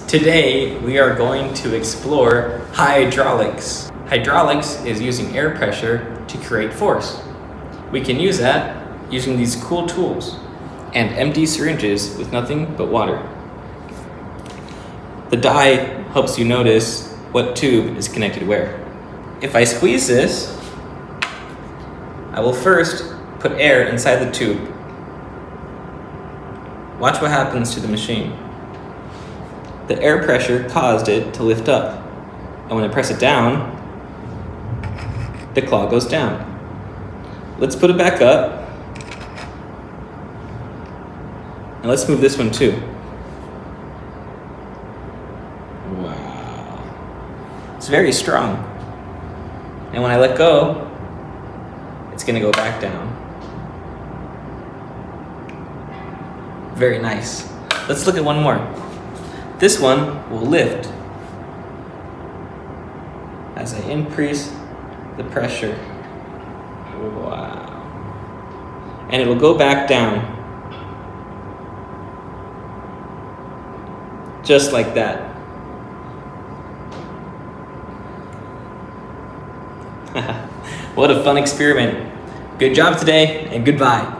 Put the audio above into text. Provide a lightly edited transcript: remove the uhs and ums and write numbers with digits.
Today, we are going to explore hydraulics. Hydraulics is using air pressure to create force. We can use that using these cool tools and empty syringes with nothing but water. The die helps you notice what tube is connected where. If I squeeze this, I will first put air inside the tube. Watch what happens to the machine. The air pressure caused it to lift up, and when I press it down, the claw goes down. Let's put it back up, and let's move this one too. Wow. It's very strong. And when I let go, it's gonna go back down. Very nice. Let's look at one more. This one will lift as I increase the pressure. Wow. And it will go back down. Just like that. What a fun experiment. Good job today, and goodbye.